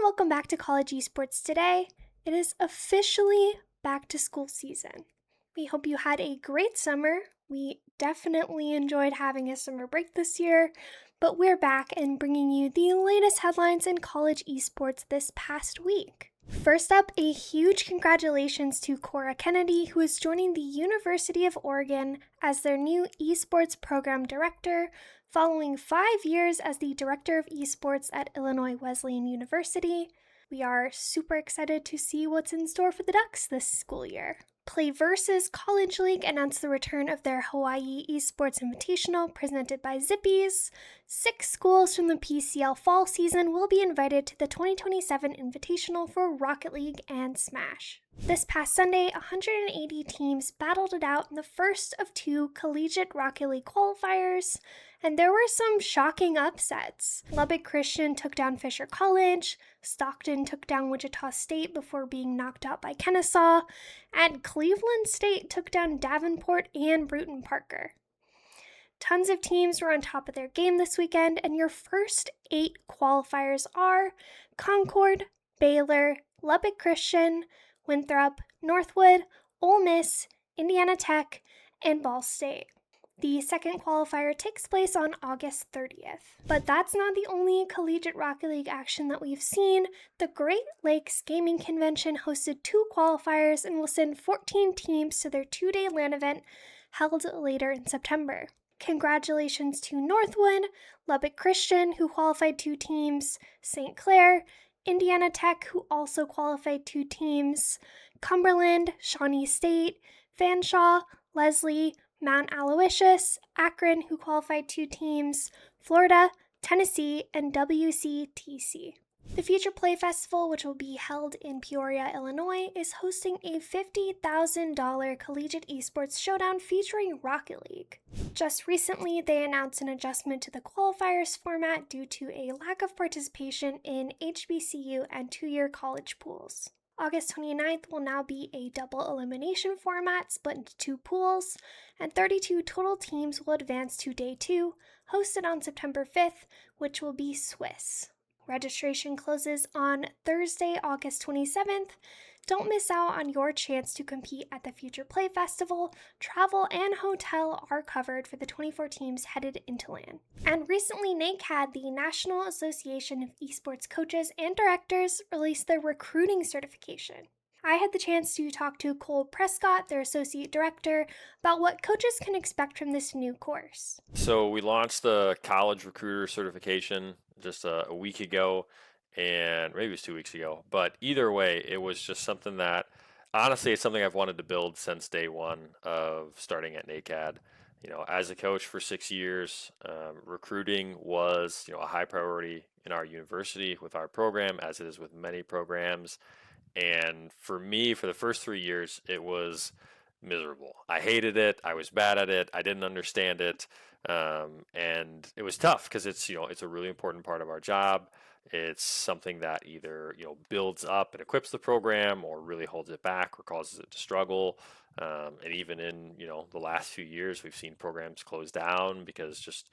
welcome back to College Esports today. It is officially back to school season. We hope you had a great summer. We definitely enjoyed having a summer break this year, but we're back and bringing you the latest headlines in college esports this past week. First up, a huge congratulations to Cora Kennedy, who is joining the University of Oregon as their new esports program director, following 5 years as the director of esports at Illinois Wesleyan University. We are super excited to see what's in store for the Ducks this school year. PlayVS College League announced the return of their Hawaii Esports Invitational presented by Zippies. 6 schools from the PCL fall season will be invited to the 2027 Invitational for Rocket League and Smash. This past Sunday, 180 teams battled it out in the first of 2 Collegiate Rocket League qualifiers, and there were some shocking upsets. Lubbock Christian took down Fisher College, Stockton took down Wichita State before being knocked out by Kennesaw, and Cleveland State took down Davenport and Bruton Parker. Tons of teams were on top of their game this weekend, and your first 8 qualifiers are Concord, Baylor, Lubbock Christian, Winthrop, Northwood, Ole Miss, Indiana Tech, and Ball State. The second qualifier takes place on August 30th. But that's not the only Collegiate Rocket League action that we've seen. The Great Lakes Gaming Convention hosted 2 qualifiers and will send 14 teams to their 2-day LAN event held later in September. Congratulations to Northwood, Lubbock Christian, who qualified 2 teams, St. Clair, Indiana Tech, who also qualified 2 teams, Cumberland, Shawnee State, Fanshawe, Leslie, Mount Aloysius, Akron, who qualified 2 teams, Florida, Tennessee, and WCTC. The Future Play Festival, which will be held in Peoria, Illinois, is hosting a $50,000 Collegiate Esports Showdown featuring Rocket League. Just recently, they announced an adjustment to the qualifiers format due to a lack of participation in HBCU and 2-year college pools. August 29th will now be a double elimination format split into 2 pools, and 32 total teams will advance to Day 2, hosted on September 5th, which will be Swiss. Registration closes on Thursday, August 27th. Don't miss out on your chance to compete at the Future Play Festival. Travel and hotel are covered for the 24 teams headed into LAN. And recently, NAECAD, the National Association of Esports Coaches and Directors, released their recruiting certification. I had the chance to talk to Cole Prescott, their associate director, about what coaches can expect from this new course. So we launched the college recruiter certification just a week ago, and maybe it was 2 weeks ago. But either way, it was just something that, honestly, it's something I've wanted to build since day one of starting at NAECAD. You know, as a coach for 6 years, recruiting was, a high priority in our university with our program, as it is with many programs. And for me, for the first 3 years, it was miserable. I hated it. I was bad at it. I didn't understand it. And it was tough because it's a really important part of our job. It's something that either, builds up and equips the program or really holds it back or causes it to struggle. And even in, the last few years, we've seen programs close down because just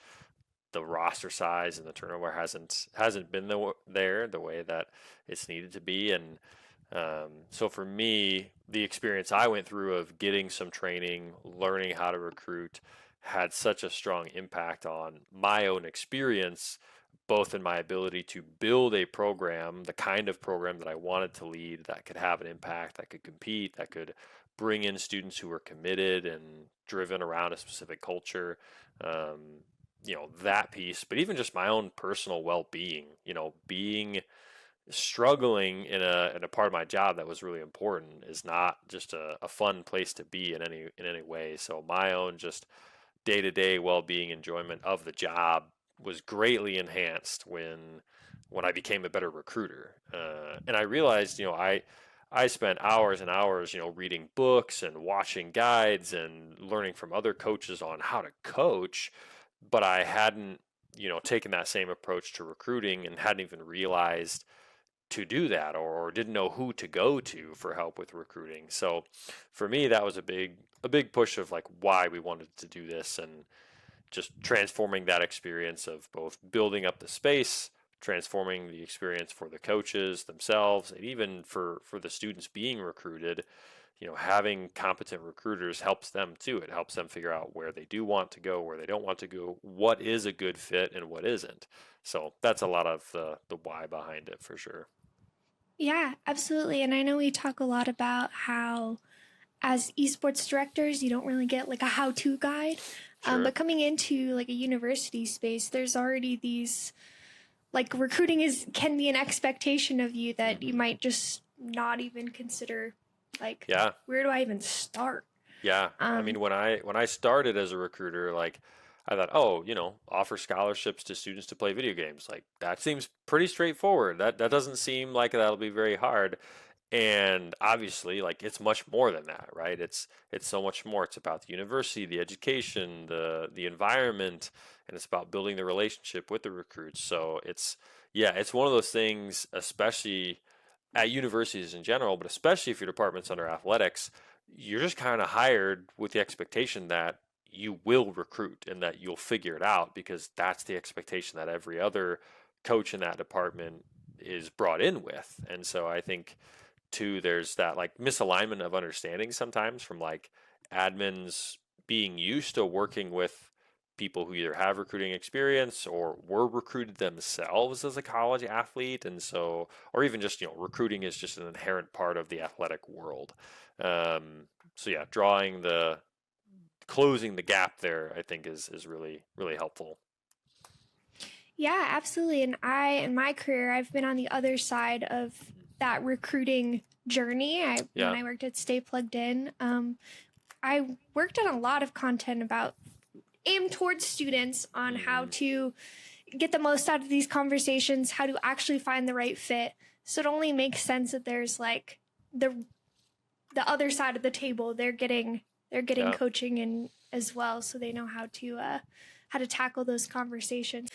the roster size and the turnover hasn't been there the way that it's needed to be. And so for me, the experience I went through of getting some training, learning how to recruit, had such a strong impact on my own experience, both in my ability to build a program, the kind of program that I wanted to lead, that could have an impact, that could compete, that could bring in students who were committed and driven around a specific culture, that piece, but even just my own personal well-being, struggling in a part of my job that was really important is not just a fun place to be in any way. So my own just day-to-day well-being, enjoyment of the job was greatly enhanced when I became a better recruiter. And I realized, I spent hours and hours, reading books and watching guides and learning from other coaches on how to coach, but I hadn't, taken that same approach to recruiting and hadn't even realized to do that or didn't know who to go to for help with recruiting. So for me, that was a big push of like why we wanted to do this and just transforming that experience of both building up the space, transforming the experience for the coaches themselves, and even for the students being recruited. Having competent recruiters helps them too. It helps them figure out where they do want to go, where they don't want to go, what is a good fit and what isn't. So that's a lot of the why behind it for sure. Yeah, absolutely. And I know we talk a lot about how, as esports directors, you don't really get like a how to guide. Sure. But coming into like a university space, there's already these like recruiting can be an expectation of you that you Hmm. might just not even consider. Like, Yeah. where do I even start? Yeah. I mean, Um, when I started as a recruiter, like I thought, oh, offer scholarships to students to play video games. Like that seems pretty straightforward. That doesn't seem like that'll be very hard. And obviously, like it's much more than that, right? It's so much more. It's about the university, the education, the environment, and it's about building the relationship with the recruits. So it's one of those things, especially at universities in general, but especially if your department's under athletics, you're just kind of hired with the expectation that you will recruit and that you'll figure it out because that's the expectation that every other coach in that department is brought in with. And so I think too, there's that like misalignment of understanding sometimes from like admins being used to working with people who either have recruiting experience or were recruited themselves as a college athlete. And so, or even just, recruiting is just an inherent part of the athletic world. So yeah, closing the gap there, I think is really, really helpful. yeah, absolutely. And in my career, I've been on the other side of that recruiting journey. When Yeah. I worked at Stay Plugged In, I worked on a lot of content about aimed towards students on how Hmm. to get the most out of these conversations, how to actually find the right fit. So it only makes sense that there's like the other side of the table. They're getting Yeah. coaching in as well, so they know how to tackle those conversations.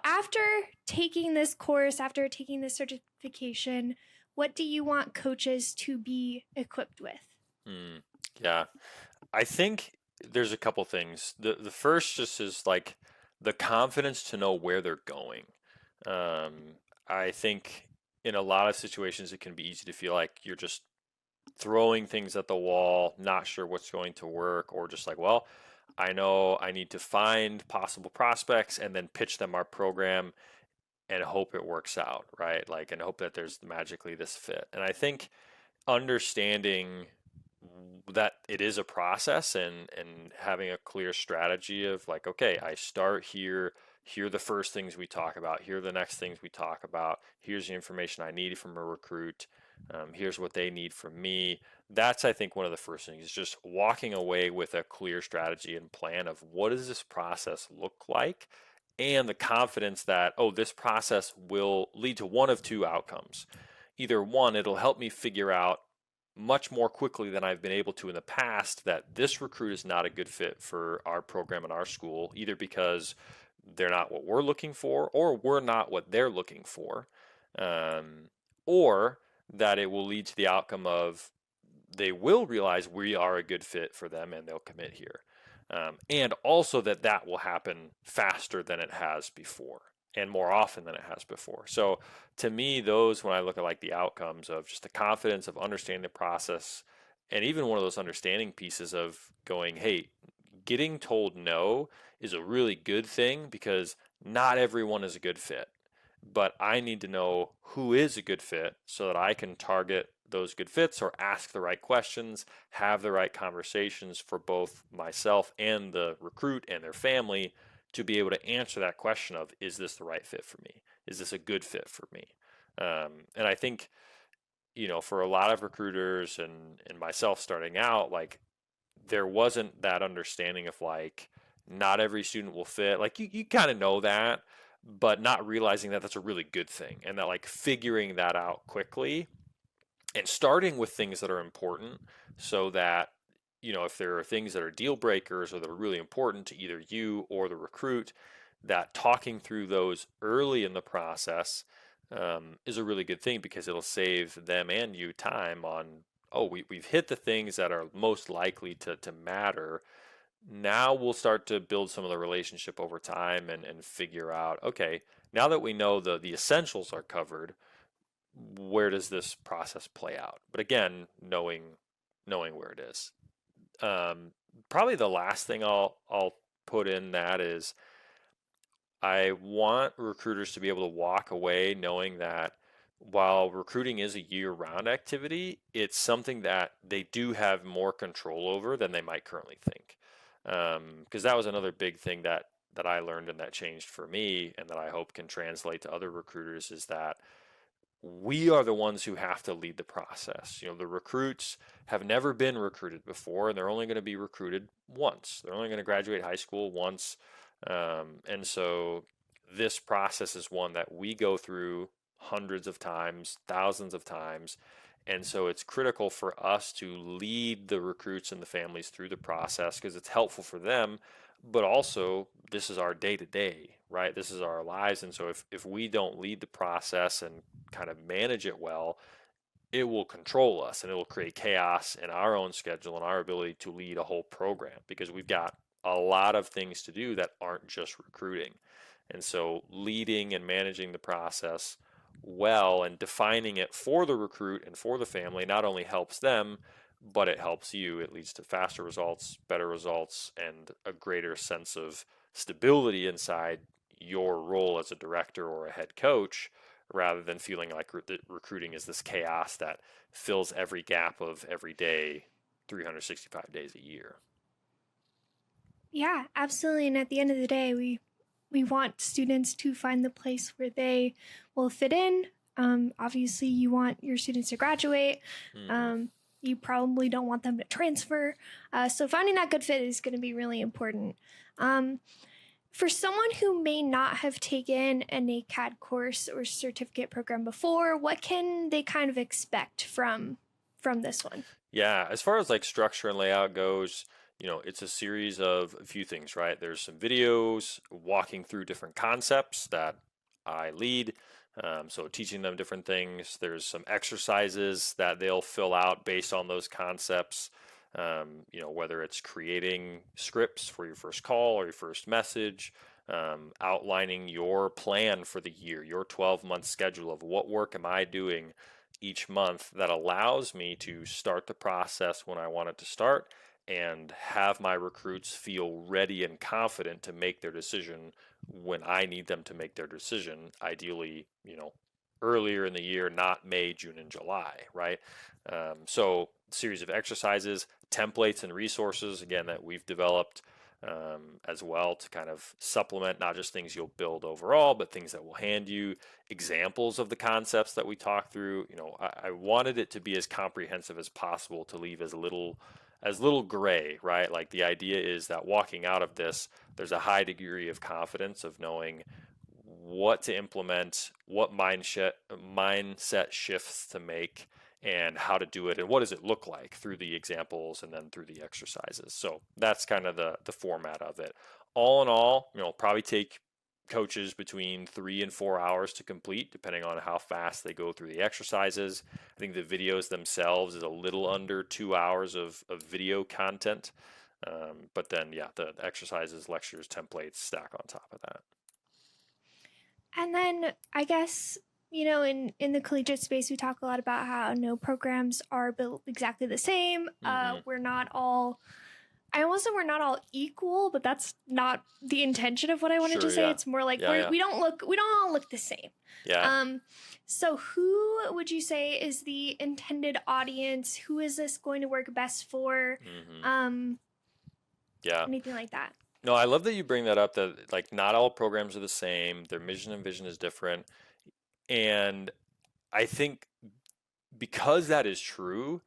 After taking this course, after taking this certification, what do you want coaches to be equipped with? Hmm. Yeah. I think there's a couple things. The first just is like the confidence to know where they're going. Um, I think in a lot of situations it can be easy to feel like you're just throwing things at the wall, not sure what's going to work, or just like, well, I know I need to find possible prospects and then pitch them our program and hope it works out, right? Like, and hope that there's magically this fit. And I think understanding that it is a process and having a clear strategy of like, okay, I start here. Here are the first things we talk about. Here are the next things we talk about. Here's the information I need from a recruit. Here's what they need from me. That's, I think, one of the first things is just walking away with a clear strategy and plan of what does this process look like, and the confidence that, oh, this process will lead to one of two outcomes. Either one, it'll help me figure out much more quickly than I've been able to in the past that this recruit is not a good fit for our program and our school, either because they're not what we're looking for or we're not what they're looking for, um, or that it will lead to the outcome of they will realize we are a good fit for them and they'll commit here. And also that will happen faster than it has before and more often than it has before. So to me, those, when I look at like the outcomes of just the confidence of understanding the process, and even one of those understanding pieces of going, hey, getting told no is a really good thing because not everyone is a good fit. But I need to know who is a good fit so that I can target those good fits or ask the right questions, have the right conversations for both myself and the recruit and their family to be able to answer that question of, is this the right fit for me? Is this a good fit for me? And I think, for a lot of recruiters and myself starting out, like there wasn't that understanding of like, not every student will fit. Like you kind of know that, but not realizing that that's a really good thing and that like figuring that out quickly and starting with things that are important so that if there are things that are deal breakers or that are really important to either you or the recruit, that talking through those early in the process is a really good thing because it'll save them and you time on, oh, we've hit the things that are most likely to matter. Now we'll start to build some of the relationship over time and figure out, okay, Now that we know the essentials are covered, where does this process play out? But again, knowing where it is. Um, Probably the last thing I'll put in that is I want recruiters to be able to walk away knowing that while recruiting is a year-round activity, it's something that they do have more control over than they might currently think. Because that was another big thing that I learned and that changed for me, and that I hope can translate to other recruiters, is that we are the ones who have to lead the process. The recruits have never been recruited before, and they're only going to be recruited once. They're only going to graduate high school once. And so this process is one that we go through hundreds of times, thousands of times. And so it's critical for us to lead the recruits and the families through the process because it's helpful for them, but also this is our day to day, right? This is our lives. And so if we don't lead the process and kind of manage it well, it will control us and it will create chaos in our own schedule and our ability to lead a whole program because we've got a lot of things to do that aren't just recruiting. And so leading and managing the process well and defining it for the recruit and for the family not only helps them, but it helps you. It leads to faster results, better results, and a greater sense of stability inside your role as a director or a head coach rather than feeling like recruiting is this chaos that fills every gap of every day, 365 days a year. Yeah, absolutely. And at the end of the day, we want students to find the place where they will fit in. Obviously, you want your students to graduate. Mm-hmm. You probably don't want them to transfer. So finding that good fit is going to be really important. For someone who may not have taken a NAECAD course or certificate program before, what can they kind of expect from this one? Yeah, as far as like structure and layout goes, it's a series of a few things, right? There's some videos walking through different concepts that I lead. So teaching them different things. There's some exercises that they'll fill out based on those concepts. Whether it's creating scripts for your first call or your first message, outlining your plan for the year, your 12-month schedule of what work am I doing each month that allows me to start the process when I want it to start and have my recruits feel ready and confident to make their decision when I need them to make their decision, ideally, earlier in the year, not May, June, and July, right? So series of exercises, templates, and resources, again, that we've developed as well to kind of supplement not just things you'll build overall, but things that will hand you examples of the concepts that we talk through. I wanted it to be as comprehensive as possible to leave as little gray, right? Like the idea is that walking out of this, there's a high degree of confidence of knowing what to implement, what mindset shifts to make, and how to do it, and what does it look like through the examples and then through the exercises. So that's kind of the format of it. All in all, probably take coaches between 3 and 4 hours to complete, depending on how fast they go through the exercises. I think the videos themselves is a little under 2 hours of video content. But then, yeah, the exercises, lectures, templates stack on top of that. And then I guess, in the collegiate space, we talk a lot about how no programs are built exactly the same. Mm-hmm. We're not all, I almost said we're not all equal, but that's not the intention of what I wanted Sure, to say. yeah. It's more like Yeah, yeah. we don't all look the same. Yeah. So who would you say is the intended audience? Who is this going to work best for? Mm-hmm. Yeah. Anything like that? No, I love that you bring that up, that like not all programs are the same. Their mission and vision is different. And I think because that is true,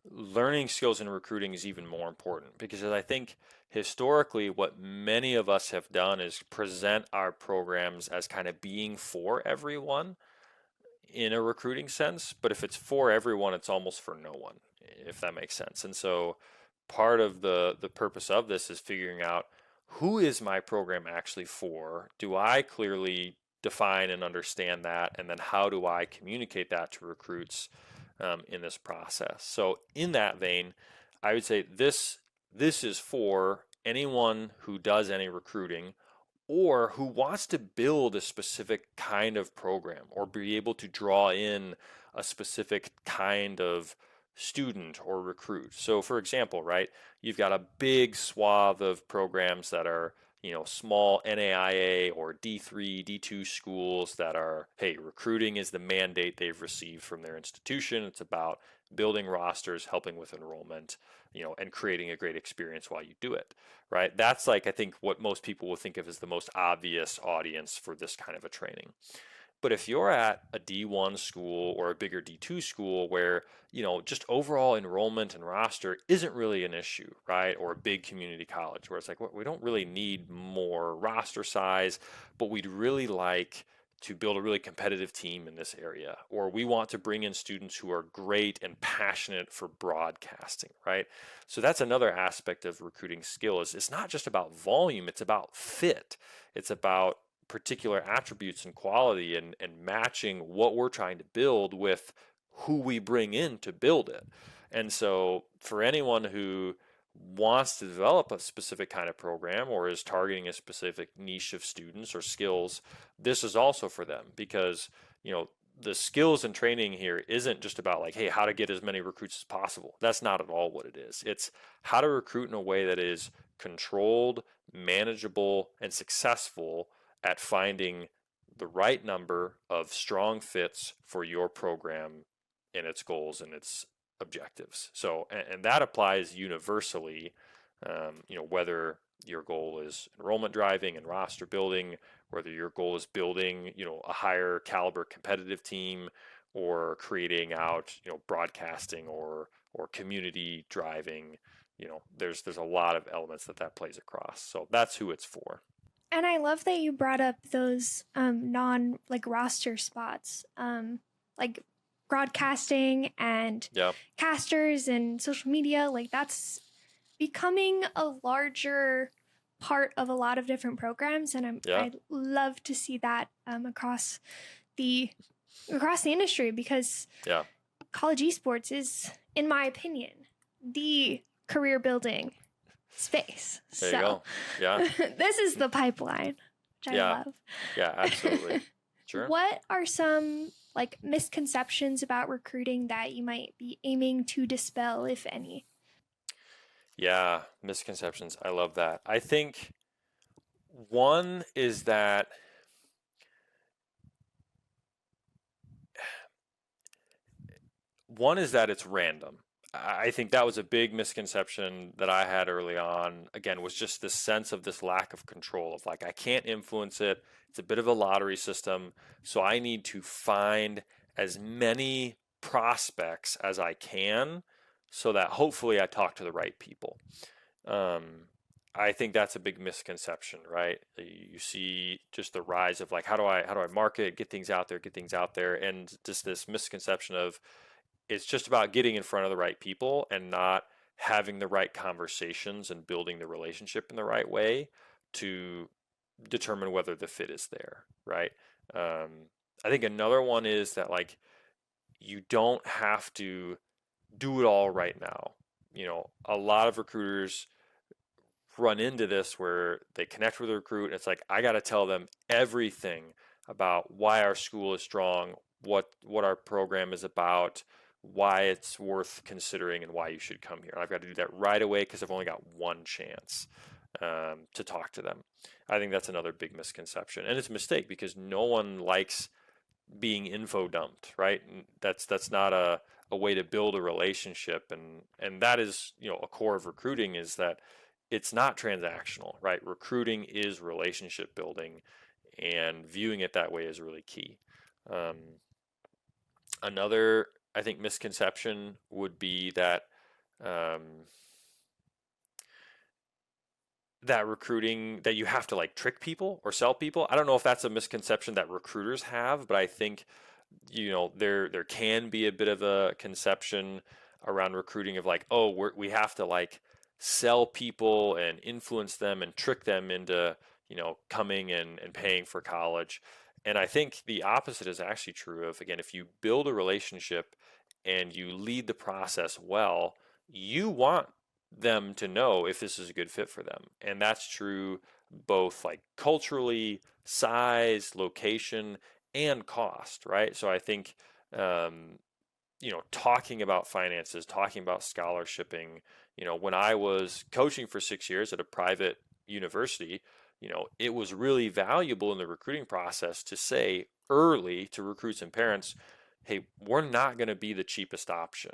learning skills in recruiting is even more important because I think historically what many of us have done is present our programs as kind of being for everyone in a recruiting sense, but if it's for everyone, it's almost for no one, if that makes sense. And so part of the purpose of this is figuring out who is my program actually for? Do I clearly define and understand that? And then how do I communicate that to recruits in this process? So in that vein, I would say this is for anyone who does any recruiting or who wants to build a specific kind of program or be able to draw in a specific kind of student or recruit. So for example, right, you've got a big swath of programs that are, small NAIA or D3, D2 schools that are, hey, recruiting is the mandate they've received from their institution. It's about building rosters, helping with enrollment, and creating a great experience while you do it, right? That's like, I think, what most people will think of as the most obvious audience for this kind of a training. But if you're at a D1 school or a bigger D2 school where, just overall enrollment and roster isn't really an issue, right? Or a big community college where it's like, well, we don't really need more roster size, but we'd really like to build a really competitive team in this area. Or we want to bring in students who are great and passionate for broadcasting, right? So that's another aspect of recruiting skill is it's not just about volume, it's about fit. It's about particular attributes and quality and matching what we're trying to build with who we bring in to build it. And so for anyone who wants to develop a specific kind of program or is targeting a specific niche of students or skills, this is also for them because, the skills and training here isn't just about like, hey, how to get as many recruits as possible. That's not at all what it is. It's how to recruit in a way that is controlled, manageable, and successful at finding the right number of strong fits for your program and its goals and its objectives. So, and that applies universally, whether your goal is enrollment driving and roster building, whether your goal is building, a higher caliber competitive team or creating out, broadcasting or community driving, there's a lot of elements that plays across. So that's who it's for. And I love that you brought up those non like roster spots, like broadcasting and Yeah. casters and social media. Like that's becoming a larger part of a lot of different programs, and Yeah. I love to see that across the industry because Yeah. college esports is, in my opinion, the career building space. There you go. Yeah. This is the pipeline, which I love. Yeah, absolutely. Sure. What are some like misconceptions about recruiting that you might be aiming to dispel, if any? Yeah, misconceptions. I love that. I think one is that it's random. I think that was a big misconception that I had early on. Again, was just this sense of this lack of control of like, I can't influence it. It's a bit of a lottery system. So I need to find as many prospects as I can so that hopefully I talk to the right people. I think that's a big misconception, right? You see just the rise of like, how do I market, get things out there, and just this misconception of it's just about getting in front of the right people and not having the right conversations and building the relationship in the right way to determine whether the fit is there, right? I think another one is that like you don't have to do it all right now. A lot of recruiters run into this where they connect with a recruit and it's like, I got to tell them everything about why our school is strong, what our program is about, why it's worth considering, and why you should come here. I've got to do that right away because I've only got one chance to talk to them. I think that's another big misconception, and it's a mistake because no one likes being info dumped, right? That's not a way to build a relationship, and that is a core of recruiting is that it's not transactional, right? Recruiting is relationship building, and viewing it that way is really key. Another, I think, misconception would be that that recruiting that you have to like trick people or sell people. I don't know if that's a misconception that recruiters have, but I think there can be a bit of a conception around recruiting of like, oh, we have to like sell people and influence them and trick them into coming and paying for college. And I think the opposite is actually true of, again, if you build a relationship and you lead the process well, you want them to know if this is a good fit for them. And that's true both like culturally, size, location, and cost, right? So I think, um, talking about finances, talking about scholarshiping, when I was coaching for 6 years at a private university, it was really valuable in the recruiting process to say early to recruits and parents, hey, we're not going to be the cheapest option.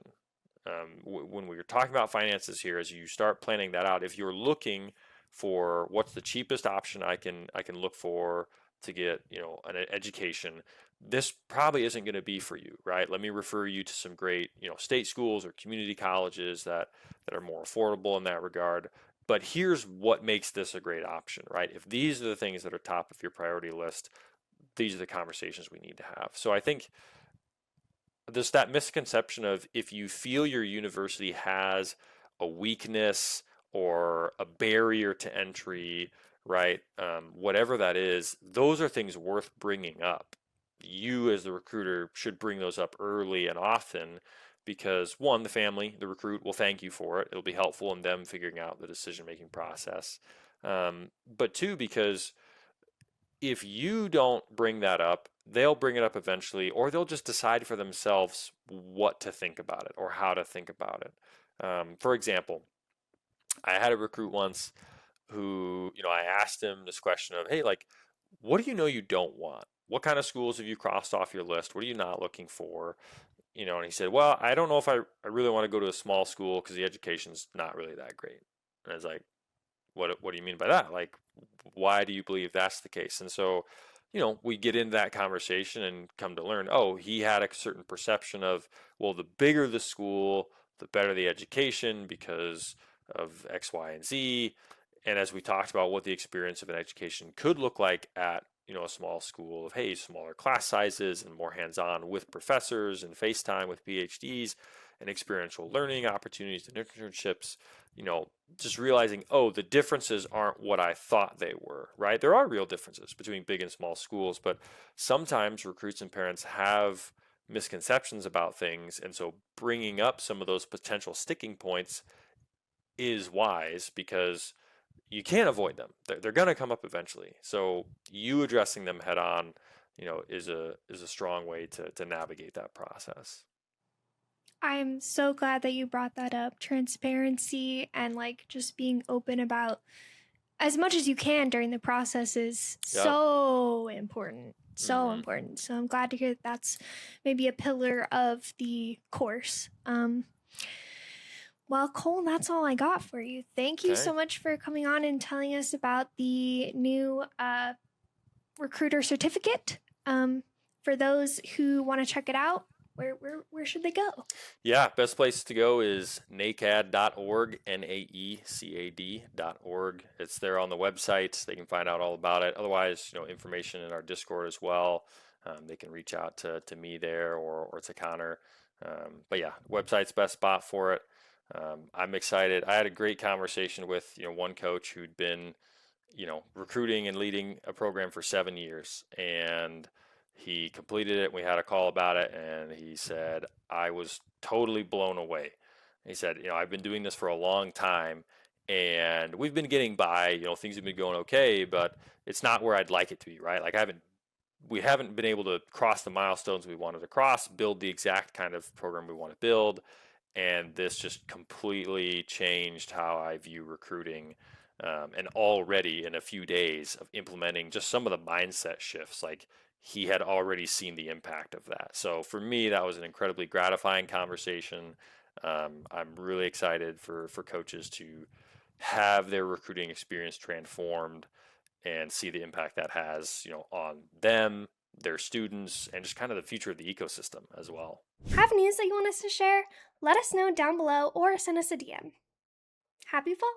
When we're talking about finances here, as you start planning that out, if you're looking for what's the cheapest option I can look for to get an education, this probably isn't going to be for you, right? Let me refer you to some great state schools or community colleges that are more affordable in that regard. But here's what makes this a great option, right? If these are the things that are top of your priority list, these are the conversations we need to have. So I think there's that misconception of if you feel your university has a weakness or a barrier to entry, right? Whatever that is, those are things worth bringing up. You, as the recruiter, should bring those up early and often because one, the family, the recruit will thank you for it. It'll be helpful in them figuring out the decision making process. But two, because if you don't bring that up, they'll bring it up eventually, or they'll just decide for themselves what to think about it or how to think about it. For example, I had a recruit once who, I asked him this question of, hey, like, what do you know you don't want? What kind of schools have you crossed off your list? What are you not looking for? And he said, well, I don't know if I really want to go to a small school because the education's not really that great. And I was like, what do you mean by that? Like, why do you believe that's the case? And so, we get into that conversation and come to learn, oh, he had a certain perception of, well, the bigger the school, the better the education because of X, Y, and Z. And as we talked about what the experience of an education could look like at, a small school of, hey, smaller class sizes and more hands-on with professors and FaceTime with PhDs and experiential learning opportunities and internships, just realizing, oh, the differences aren't what I thought they were, right? There are real differences between big and small schools, but sometimes recruits and parents have misconceptions about things. And so bringing up some of those potential sticking points is wise because you can't avoid them. They're going to come up eventually. So you addressing them head on, is a strong way to navigate that process. I'm so glad that you brought that up. Transparency and like just being open about as much as you can during the process is Yeah. so important. So Hmm. important. So I'm glad to hear that that's maybe a pillar of the course. Well, Cole, that's all I got for you. Thank you Okay. so much for coming on and telling us about the new recruiter certificate. For those who want to check it out, where should they go? Yeah, best place to go is NAECAD.org, NAECAD.org. It's there on the website. They can find out all about it. Otherwise, information in our Discord as well. They can reach out to me there or to Connor. But yeah, website's best spot for it. I'm excited. I had a great conversation with one coach who'd been recruiting and leading a program for 7 years, and he completed it. We had a call about it, and he said, I was totally blown away. He said, I've been doing this for a long time, and we've been getting by, things have been going okay, but it's not where I'd like it to be, right? Like we haven't been able to cross the milestones we wanted to cross, build the exact kind of program we want to build, and this just completely changed how I view recruiting. And already in a few days of implementing just some of the mindset shifts, like he had already seen the impact of that. So for me, that was an incredibly gratifying conversation. I'm really excited for coaches to have their recruiting experience transformed and see the impact that has, on them, their students, and just kind of the future of the ecosystem as well. Have news that you want us to share? Let us know down below or send us a DM. Happy fall!